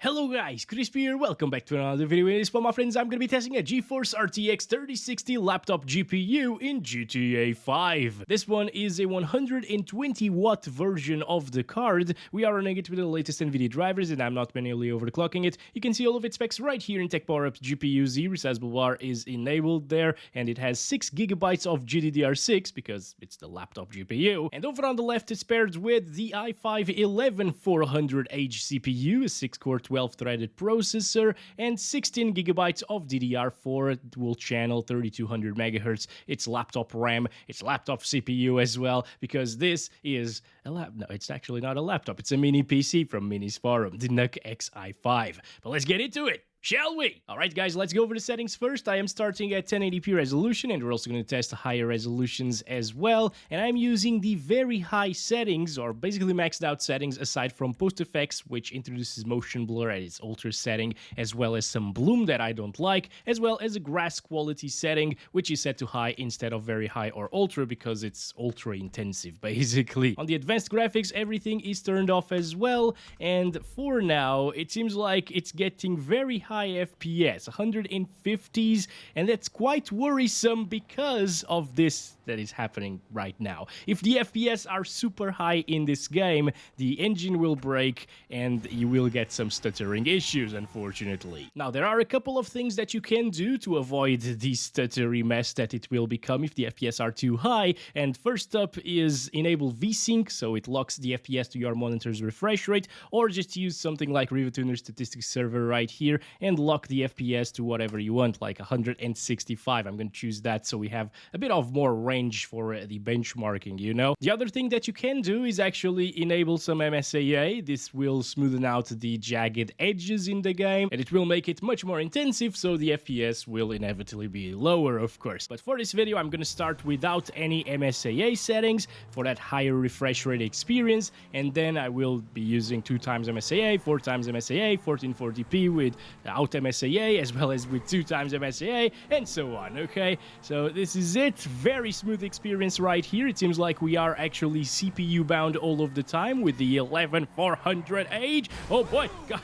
Hello guys, Crispy here, welcome back to another video. In this one, my friends, I'm going to be testing a GeForce RTX 3060 laptop GPU in GTA 5. This one is a 120 watt version of the card. We are running it with the latest Nvidia drivers and I'm not manually overclocking it. You can see all of its specs right here in Tech Power Up GPU Z. Resizable bar is enabled there and it has 6GB of GDDR6 because it's the laptop GPU. And over on the left it's paired with the i5-11400H CPU, a 6-core 12-threaded processor, and 16GB of DDR4 dual channel 3200 MHz. It's laptop RAM, it's laptop CPU as well, because this is a no, it's actually not a laptop, it's a mini PC from Minisforum, the NUC Xi5. But let's get into it, shall we? Alright guys, let's go over the settings first. I am starting at 1080p resolution and we're also going to test higher resolutions as well. And I'm using the very high settings, or basically maxed out settings, aside from post effects, which introduces motion blur at its ultra setting, as well as some bloom that I don't like, as well as a grass quality setting, which is set to high instead of very high or ultra because it's ultra intensive basically. On the advanced graphics, everything is turned off as well. And for now, it seems like it's getting very high FPS, 150s, and that's quite worrisome because of this that is happening right now. If the FPS are super high in this game, the engine will break and you will get some stuttering issues, unfortunately. Now, there are a couple of things that you can do to avoid the stuttery mess that it will become if the FPS are too high, and first up is enable VSync, so it locks the FPS to your monitor's refresh rate, or just use something like RivaTuner Statistics Server right here and lock the FPS to whatever you want, like 165. I'm going to choose that so we have a bit of more range for the benchmarking, you know. The other thing that you can do is actually enable some MSAA. This will smoothen out the jagged edges in the game and it will make it much more intensive, so the FPS will inevitably be lower, of course. But for this video, I'm going to start without any MSAA settings for that higher refresh rate experience, and then I will be using 2x MSAA, 4x MSAA, 1440p without MSAA, as well as with 2x MSAA, and so on, okay? So this is it. Very smooth experience right here. It seems like we are actually CPU bound all of the time with the 11400H. Oh boy, god.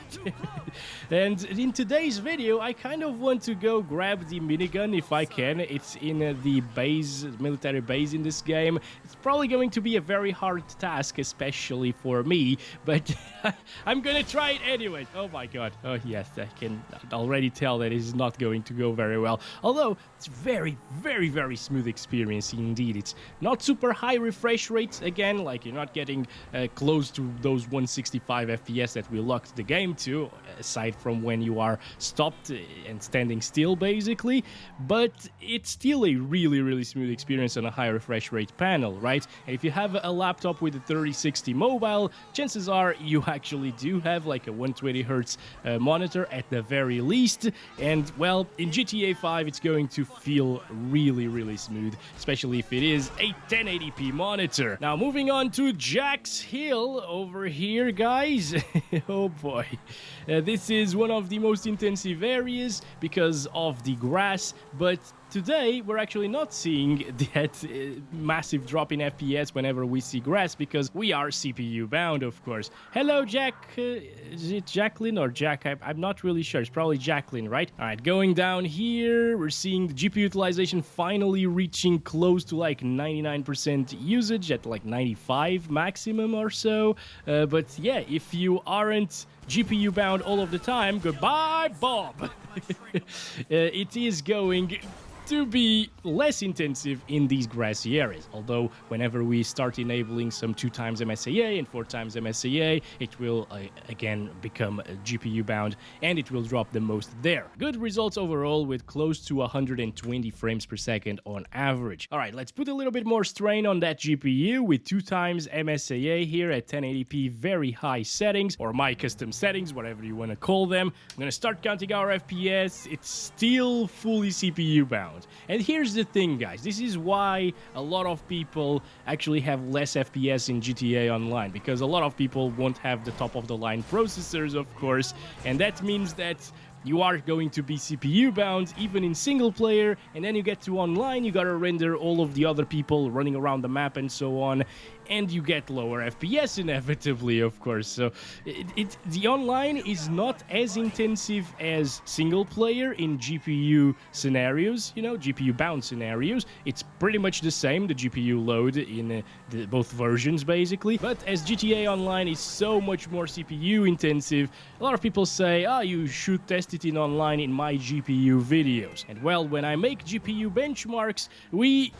And in today's video, I kind of want to go grab the minigun if I can. It's in the base, military base in this game. It's probably going to be a very hard task, especially for me, but I'm gonna try it anyway. Oh my god. Oh yes, I can already tell that it is not going to go very well. Although it's very smooth experience indeed. It's not super high refresh rates again, like you're not getting close to those 165 FPS that we locked the game to, aside from when you are stopped and standing still basically, but it's still a really smooth experience on a high refresh rate panel, right? And if you have a laptop with a 3060 mobile, chances are you actually do have like a 120Hz monitor at the very least, and well, in GTA 5 it's going to feel really smooth, especially if it is a 1080p monitor. Now moving on to Jack's Hill over here, guys. Oh boy, this is one of the most intensive areas because of the grass, but today, we're actually not seeing that massive drop in FPS whenever we see grass because we are CPU bound, of course. Hello, Jack. Is it Jacqueline or Jack? I'm not really sure. It's probably Jacqueline, right? All right, going down here, we're seeing the GPU utilization finally reaching close to like 99% usage at like 95 maximum or so. But yeah, if you aren't GPU bound all of the time, goodbye, Bob. It is going to be less intensive in these grassy areas, although whenever we start enabling some 2x MSAA and 4x MSAA, it will again become GPU bound and it will drop the most there. Good results overall with close to 120 frames per second on average. All right, let's put a little bit more strain on that GPU with 2x MSAA here at 1080p very high settings, or my custom settings, whatever you want to call them. I'm gonna start counting our FPS. It's still fully CPU bound. And here's the thing, guys, this is why a lot of people actually have less FPS in GTA Online, because a lot of people won't have the top of the line processors, of course, and that means that you are going to be CPU bound even in single player, and then you get to online, you gotta render all of the other people running around the map and so on. and you get lower FPS inevitably, of course. So the online is not as intensive as single player in GPU scenarios, you know, GPU bound scenarios. It's pretty much the same, the GPU load in both versions basically. But as GTA Online is so much more CPU intensive, a lot of people say, you should test it in online in my GPU videos. And well, when I make GPU benchmarks, we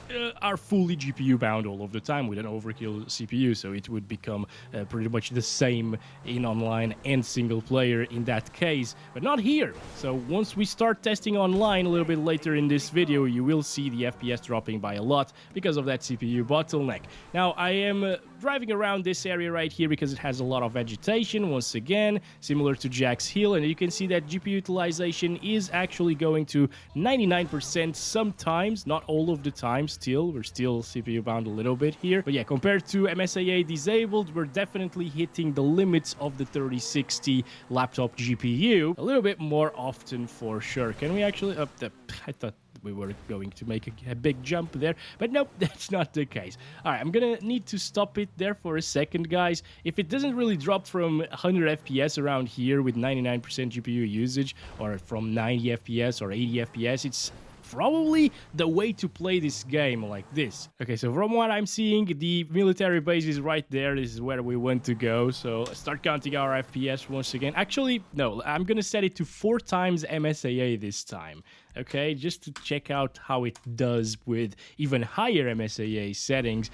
are fully GPU bound all of the time with an overkill CPU, so it would become pretty much the same in online and single player in that case, but not here. So once we start testing online a little bit later in this video, you will see the FPS dropping by a lot because of that CPU bottleneck. Now, I am driving around this area right here because it has a lot of vegetation, once again, similar to Jack's Hill, and you can see that GPU utilization is actually going to 99% sometimes, not all of the time still. We're still CPU bound a little bit here. But yeah, compared to MSAA disabled, we're definitely hitting the limits of the 3060 laptop GPU a little bit more often for sure. Can we actually up the... I thought we were going to make a big jump there, but nope, that's not the case. All right, I'm gonna need to stop it there for a second, guys. If it doesn't really drop from 100 FPS around here with 99% GPU usage, or from 90 FPS or 80 FPS, it's probably the way to play this game like this. Okay, so from what I'm seeing, the military base is right there. This is where we want to go. So let's start counting our FPS once again. Actually, no, I'm gonna set it to 4 times MSAA this time. Okay, just to check out how it does with even higher MSAA settings,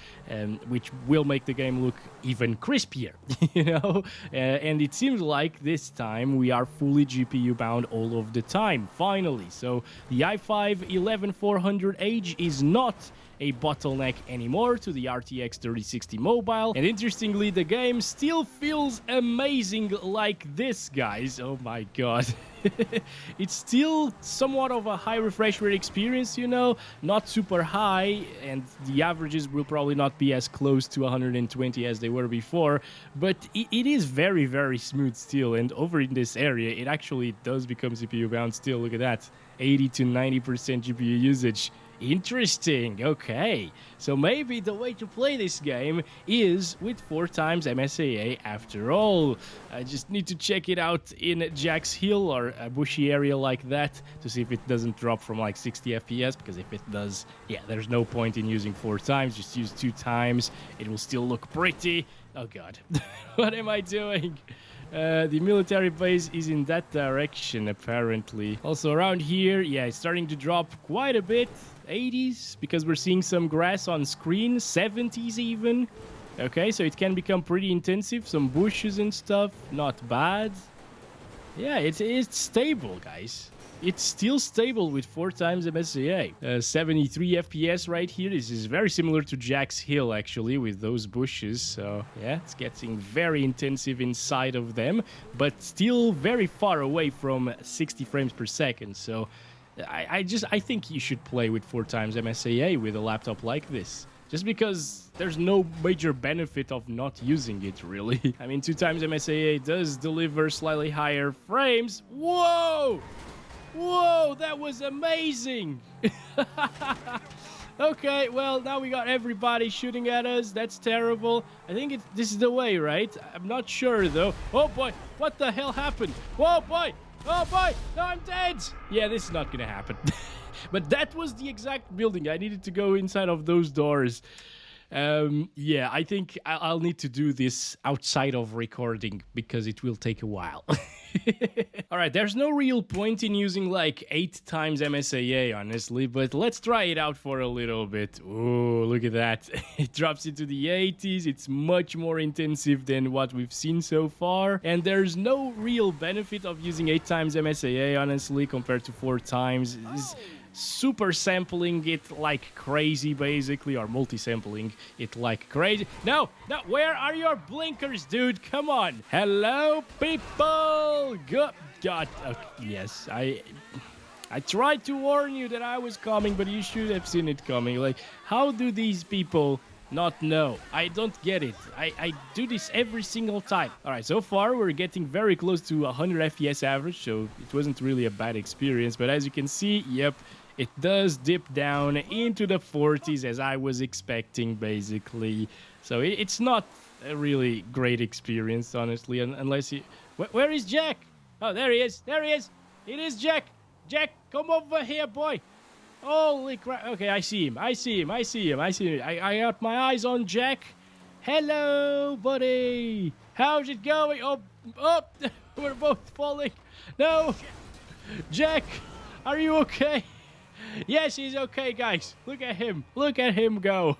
which will make the game look even crispier, you know? And it seems like this time we are fully GPU bound all of the time, finally. So the i5-11400H is not a bottleneck anymore to the RTX 3060 mobile, and interestingly, the game still feels amazing like this, guys. Oh my god. It's still somewhat of a high refresh rate experience, you know, not super high, and the averages will probably not be as close to 120 as they were before, but it is very, very smooth still. And over in this area, it actually does become CPU bound still. Look at that, 80 to 90% GPU usage. Interesting. Okay, so maybe the way to play this game is with 4 times MSAA after all. I just need to check it out in Jack's Hill or a bushy area like that to see if it doesn't drop from like 60 FPS, because if it does, yeah, there's no point in using 4 times. Just use 2 times. It will still look pretty. Oh god. What am I doing? The military base is in that direction, apparently. Also, around here, yeah, it's starting to drop quite a bit. 80s, because we're seeing some grass on screen. 70s even. Okay, so it can become pretty intensive. Some bushes and stuff. Not bad. Yeah, it's stable, guys. It's still stable with 4 times MSAA. 73 FPS right here. This is very similar to Jack's Hill, actually, with those bushes. So, yeah, it's getting very intensive inside of them, but still very far away from 60 frames per second. So, I think you should play with 4 times MSAA with a laptop like this. Just because there's no major benefit of not using it, really. I mean, 2 times MSAA does deliver slightly higher frames. Whoa! Whoa, that was amazing! Okay, well, now we got everybody shooting at us. That's terrible. I think this is the way, right? I'm not sure, though. Oh, boy. What the hell happened? Whoa, boy. Oh, boy. No, I'm dead. Yeah, this is not gonna happen. But that was the exact building. I needed to go inside of those doors. Yeah, I think I'll need to do this outside of recording because it will take a while. Alright, there's no real point in using like 8 times MSAA, honestly, but let's try it out for a little bit. Ooh, look at that. It drops into the 80s. It's much more intensive than what we've seen so far. And there's no real benefit of using 8 times MSAA, honestly, compared to 4 times. It's super sampling it like crazy, basically, or multi-sampling it like crazy. No, where are your blinkers, dude? Come on. Hello, people. God, yes, I tried to warn you that I was coming, but you should have seen it coming. Like, how do these people not know? I don't get it. I do this every single time. All right, so far we're getting very close to 100 FPS average, so it wasn't really a bad experience. But as you can see, yep, it does dip down into the 40s as I was expecting, basically. So it's not a really great experience, honestly, unless you... Where is Jack? Oh, there he is. There he is. It is Jack. Jack, come over here, boy. Holy crap. Okay, I see him. I see him. I see him. I see him. I got my eyes on Jack. Hello, buddy. How's it going? Oh, we're both falling. No. Jack, are you okay? Yes, he's okay, guys. Look at him. Look at him go.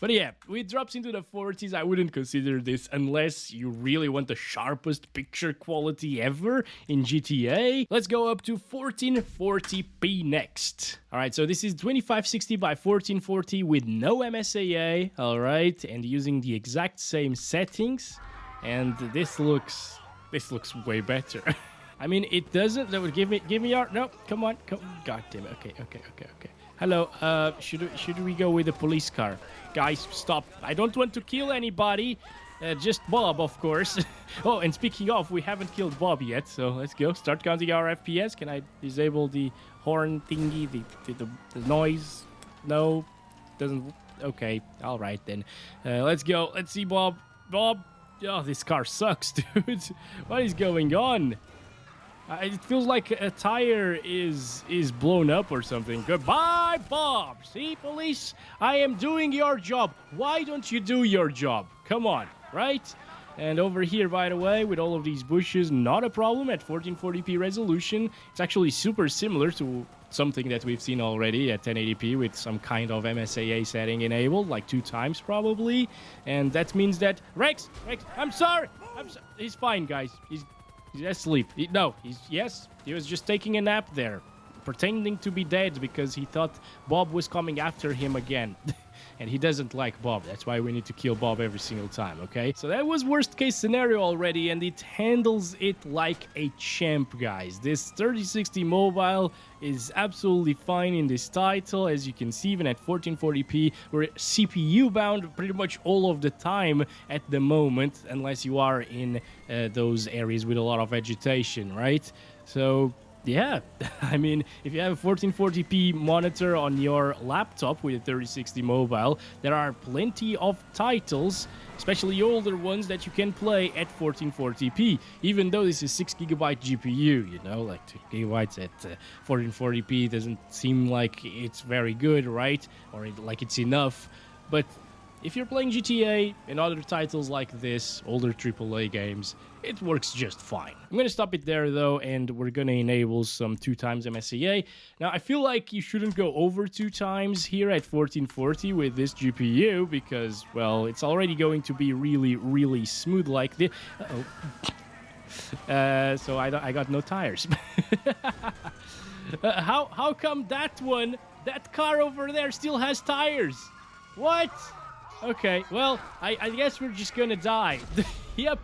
But yeah, with drops into the 40s, I wouldn't consider this unless you really want the sharpest picture quality ever in GTA. Let's go up to 1440p next. All right, so this is 2560 by 1440 with no MSAA, all right, and using the exact same settings, and this looks way better. I mean, it doesn't. That would give me your... No, come on. God damn it. Okay. Hello, should we go with the police car? Guys, stop. I don't want to kill anybody. Just Bob, of course. Oh, and speaking of, we haven't killed Bob yet, so let's go. Start counting our FPS. Can I disable the horn thingy, the noise? No, doesn't... Okay, all right then. Let's go. Let's see Bob. Bob. Oh, this car sucks, dude. What is going on? It feels like a tire is blown up or something. Goodbye, Bob. See, police? I am doing your job. Why don't you do your job? Come on, right? And over here, by the way, with all of these bushes, not a problem at 1440p resolution. It's actually super similar to something that we've seen already at 1080p with some kind of MSAA setting enabled, like 2 times probably. And that means that... Rex, I'm sorry. He's fine, guys. He's asleep. He was just taking a nap there, pretending to be dead because he thought Bob was coming after him again. And he doesn't like Bob. That's why we need to kill Bob every single time, okay? So that was worst case scenario already, and it handles it like a champ, guys. This 3060 mobile is absolutely fine in this title. As you can see, even at 1440p, we're CPU bound pretty much all of the time at the moment, unless you are in those areas with a lot of vegetation, right? So... yeah, I mean, if you have a 1440p monitor on your laptop with a 3060 mobile, there are plenty of titles, especially older ones, that you can play at 1440p, even though this is 6GB GPU, you know, like 2GB at 1440p doesn't seem like it's very good, right? Or like it's enough, but... if you're playing GTA and other titles like this, older AAA games, it works just fine. I'm going to stop it there, though, and we're going to enable some 2 times MSAA. Now, I feel like you shouldn't go over 2 times here at 1440 with this GPU because, well, it's already going to be really, really smooth like this. So I got no tires. How come that car over there still has tires? What? Okay, well, I guess we're just gonna die. Yep,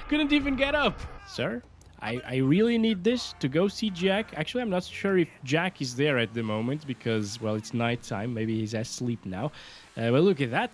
couldn't even get up. Sir, I really need this to go see Jack. Actually, I'm not sure if Jack is there at the moment because, well, it's nighttime. Maybe he's asleep now. Well, look at that.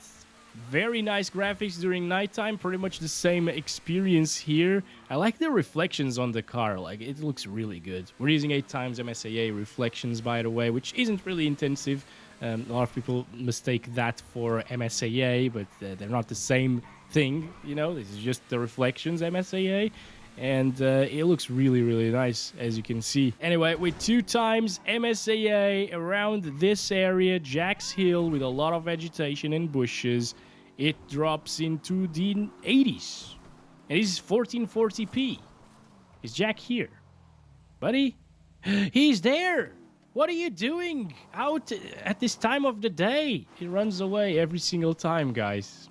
Very nice graphics during nighttime. Pretty much the same experience here. I like the reflections on the car. Like, it looks really good. We're using 8 times MSAA reflections, by the way, which isn't really intensive. A lot of people mistake that for MSAA, but they're not the same thing, you know. This is just the reflections MSAA, and it looks really, really nice, as you can see. Anyway, with 2 times MSAA around this area, Jack's Hill, with a lot of vegetation and bushes, it drops into the 80s. And this is 1440p. Is Jack here? Buddy? He's there! What are you doing out at this time of the day? He runs away every single time, guys.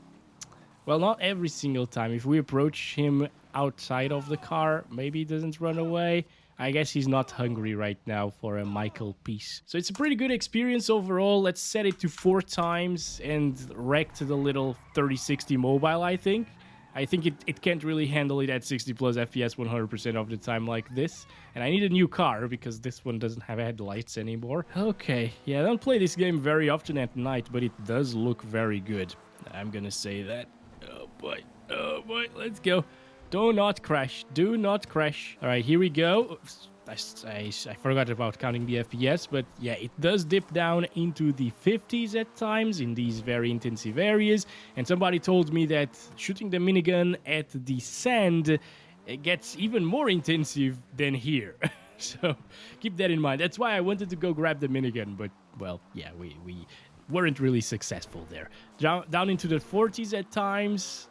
Well, not every single time. If we approach him outside of the car, maybe he doesn't run away. I guess he's not hungry right now for a Michael piece. So it's a pretty good experience overall. Let's set it to 4 times and wreck the little 3060 mobile, I think. I think it can't really handle it at 60 plus FPS 100% of the time like this. And I need a new car because this one doesn't have headlights anymore. Okay, yeah, I don't play this game very often at night, but it does look very good. I'm gonna say that. Oh boy, let's go. Do not crash, do not crash. All right, here we go. I forgot about counting the FPS, but yeah, it does dip down into the 50s at times in these very intensive areas. And somebody told me that shooting the minigun at the sand, it gets even more intensive than here. So keep that in mind. That's why I wanted to go grab the minigun, but well, yeah, we weren't really successful there. Down into the 40s at times.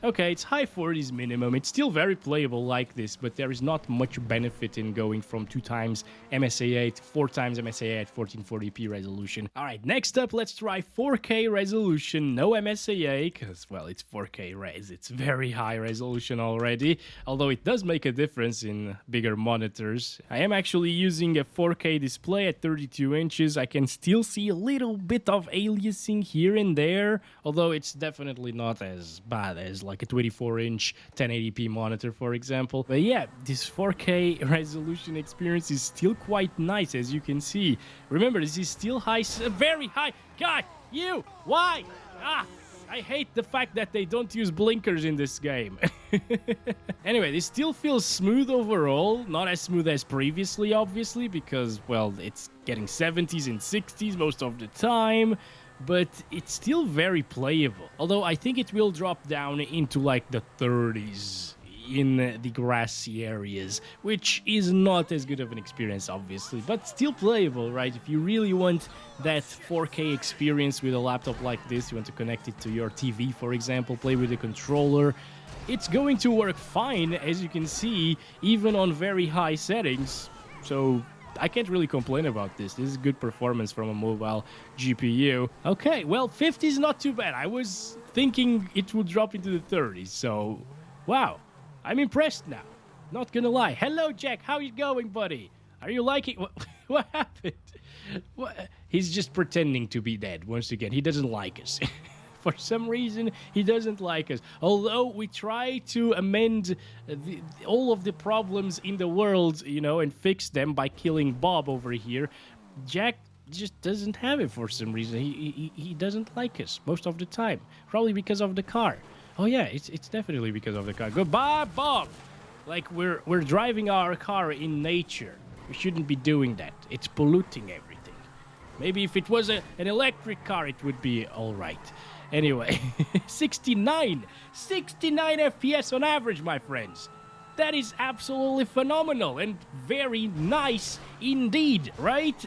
Okay, it's high 40s minimum. It's still very playable like this, but there is not much benefit in going from 2 times MSAA to 4 times MSAA at 1440p resolution. All right, next up, let's try 4K resolution. No MSAA, because, well, it's 4K res. It's very high resolution already, although it does make a difference in bigger monitors. I am actually using a 4K display at 32 inches. I can still see a little bit of aliasing here and there, although it's definitely not as bad as like a 24-inch 1080p monitor, for example. But yeah, this 4K resolution experience is still quite nice, as you can see. Remember, this is still high, very high. God, you, why? I hate the fact that they don't use blinkers in this game. Anyway, this still feels smooth overall. Not as smooth as previously, obviously, because, well, it's getting 70s and 60s most of the time. But it's still very playable. Although I think it will drop down into like the 30s in the grassy areas, which is not as good of an experience, obviously, but still playable, right? If you really want that 4K experience with a laptop like this, you want to connect it to your TV, for example, play with a controller, it's going to work fine, as you can see, even on very high settings. So I can't really complain about this. This is good performance from a mobile GPU. Okay, well, 50 is not too bad. I was thinking it would drop into the 30s, so wow. I'm impressed now. Not gonna lie. Hello, Jack. How you going, buddy? Are you liking... What happened? What? He's just pretending to be dead once again. He doesn't like us. For some reason, he doesn't like us. Although we try to amend all of the problems in the world, you know, and fix them by killing Bob over here, Jack just doesn't have it for some reason. He doesn't like us most of the time. Probably because of the car. Oh yeah, it's definitely because of the car. Goodbye, Bob! Like, we're driving our car in nature. We shouldn't be doing that. It's polluting everything. Maybe if it was an electric car, it would be all right. Anyway, 69 FPS on average, my friends. That is absolutely phenomenal and very nice indeed, right?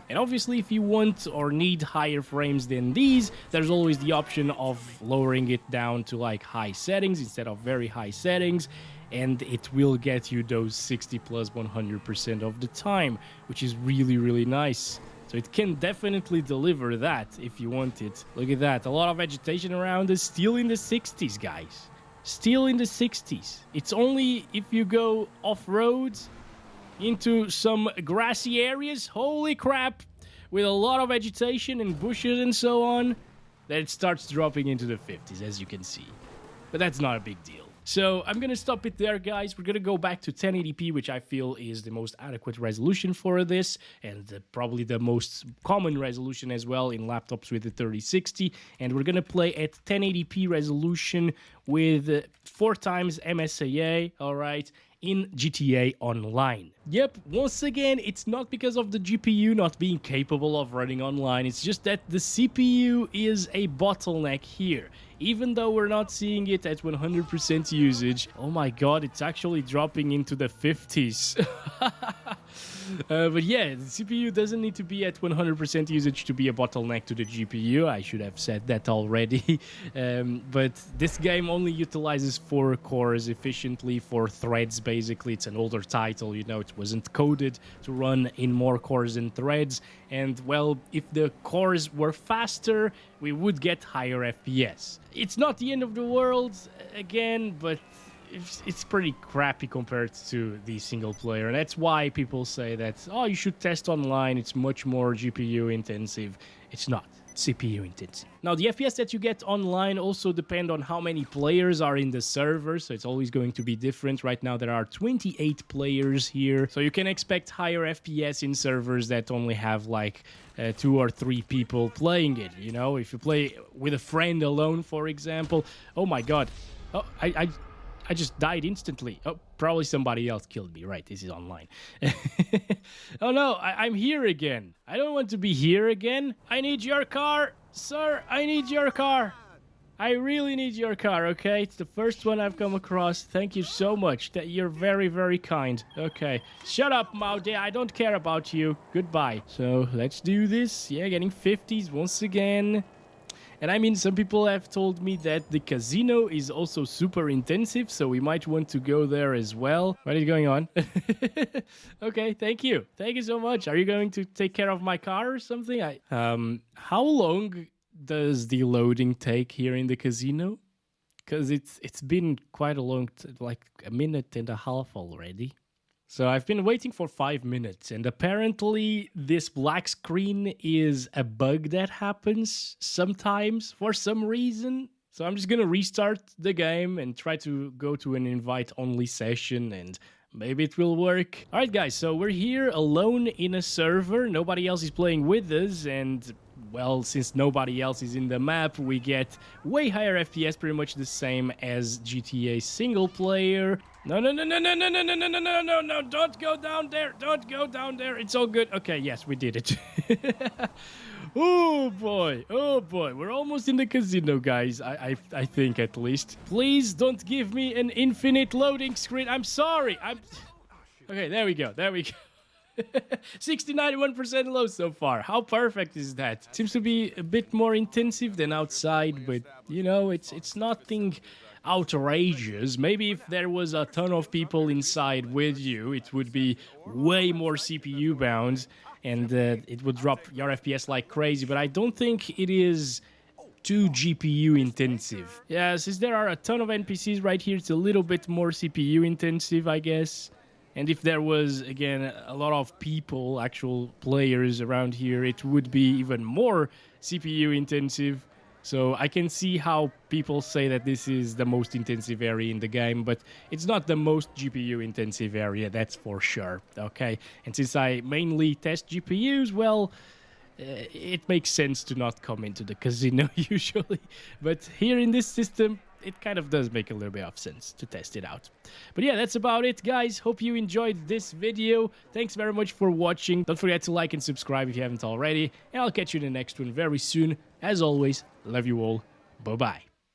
And obviously, if you want or need higher frames than these, there's always the option of lowering it down to like high settings instead of very high settings, and it will get you those 60 plus 100% of the time, which is really, really nice. So it can definitely deliver that if you want it. Look at that. A lot of vegetation around us. Still in the 60s, guys. Still in the 60s. It's only if you go off-road into some grassy areas, holy crap, with a lot of vegetation and bushes and so on, that it starts dropping into the 50s, as you can see. But that's not a big deal. So I'm going to stop it there, guys. We're going to go back to 1080p, which I feel is the most adequate resolution for this, and probably the most common resolution as well in laptops with the 3060. And we're going to play at 1080p resolution with 4 times MSAA, all right, in GTA Online. Yep, once again, it's not because of the GPU not being capable of running online, it's just that the CPU is a bottleneck here. Even though we're not seeing it at 100% usage, oh my god, it's actually dropping into the 50s. But yeah, the CPU doesn't need to be at 100% usage to be a bottleneck to the GPU. I should have said that already. But this game only utilizes 4 cores efficiently, 4 threads basically. It's an older title, you know, it wasn't coded to run in more cores and threads. And well, if the cores were faster, we would get higher FPS. It's not the end of the world, again, but it's pretty crappy compared to the single player. And that's why people say that, oh, you should test online, it's much more GPU intensive. It's not. CPU intensive. Now, the FPS that you get online also depend on how many players are in the server, so it's always going to be different. Right now, there are 28 players here, so you can expect higher FPS in servers that only have like 2 or 3 people playing it, you know? If you play with a friend alone, for example, oh my god. Oh, I just died instantly. Oh, Probably somebody else killed me. Right, this is online. Oh no, I'm here again. I don't want to be here again. I need your car. Sir, I need your car. I really need your car, okay? It's the first one I've come across. Thank you so much. You're very, very kind. Okay. Shut up, Maude. I don't care about you. Goodbye. So, let's do this. Yeah, getting 50s once again. And I mean, some people have told me that the casino is also super intensive, so we might want to go there as well. What is going on? Okay, thank you. Thank you so much. Are you going to take care of my car or something? How long does the loading take here in the casino? Because it's been quite a long, like a minute and a half already. So I've been waiting for 5 minutes, and apparently this black screen is a bug that happens sometimes for some reason. So I'm just gonna restart the game and try to go to an invite-only session, and maybe it will work. Alright guys, so we're here alone in a server. Nobody else is playing with us, and well, since nobody else is in the map, we get way higher FPS, pretty much the same as GTA single player. No, don't go down there. Don't go down there. It's all good. Okay, yes, we did it. Oh boy, we're almost in the casino, guys. I think at least. Please don't give me an infinite loading screen. I'm sorry. Okay, there we go. 69% low so far. How perfect is that? Seems to be a bit more intensive than outside, but you know, it's nothing outrageous. Maybe if there was a ton of people inside with you, it would be way more CPU bound, and it would drop your FPS like crazy, but I don't think it is too GPU intensive. Yeah, since there are a ton of NPCs right here, it's a little bit more CPU intensive, I guess. And if there was, again, a lot of people, actual players around here, it would be even more CPU intensive. So I can see how people say that this is the most intensive area in the game, but it's not the most GPU intensive area, that's for sure, okay? And since I mainly test GPUs, well, it makes sense to not come into the casino usually. But here in this system, it kind of does make a little bit of sense to test it out. But yeah, that's about it, guys. Hope you enjoyed this video. Thanks very much for watching. Don't forget to like and subscribe if you haven't already. And I'll catch you in the next one very soon. As always, love you all. Bye-bye.